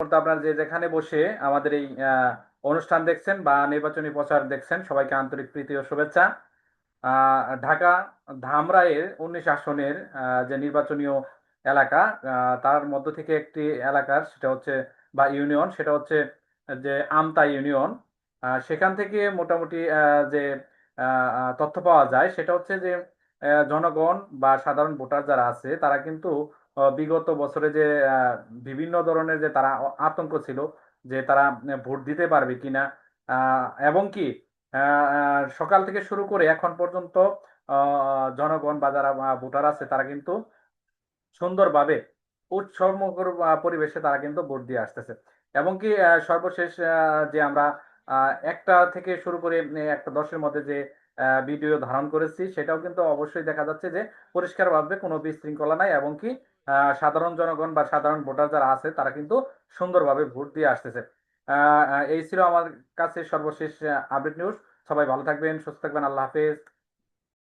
মুহূর্তে আপনারা যে যেখানে বসে আমাদের এই অনুষ্ঠান দেখছেন বা নির্বাচনী প্রচার দেখছেন, সবাইকে আন্তরিক প্রীতি ও শুভেচ্ছা। ঢাকা ধামরাইয়ের 19 আসনের যে নির্বাচনীয় এলাকা, তার মধ্য থেকে একটি এলাকার সেটা হচ্ছে বা ইউনিয়ন, সেটা হচ্ছে যে আমতা ইউনিয়ন। সেখান থেকে মোটামুটি যে তথ্য পাওয়া যায় সেটা হচ্ছে যে জনগণ বা সাধারণ ভোটার যারা আছে তারা কিন্তু বিগত বছরে যে আহ, বিভিন্ন ধরনের যে তারা আতঙ্ক ছিল যে তারা ভোট দিতে পারবে কিনা, এবং কি সকাল থেকে শুরু করে এখন পর্যন্ত জনগণ বা যারা ভোটার আছে তারা কিন্তু সুন্দরভাবে উৎসবমুখর পরিবেশে তারা কিন্তু ভোট দিয়ে আসতেছে। এবং কি সর্বশেষ যে আমরা একটা থেকে শুরু করে একটা 10-এর মধ্যে যে ভিডিও ধারণ করেছি, সেটাও কিন্তু অবশ্যই দেখা যাচ্ছে যে পরিষ্কারভাবে কোনো বিশৃঙ্খলা নাই, এবং কি সাধারণ জনগণ বা সাধারণ ভোটার যারা আছে তারা কিন্তু সুন্দরভাবে ভোট দিয়ে আসতেছে। এই ছিল আমার কাছে সর্বশেষ আপডেট নিউজ। সবাই ভালো থাকবেন, সুস্থ থাকবেন, আল্লাহ হাফেজ।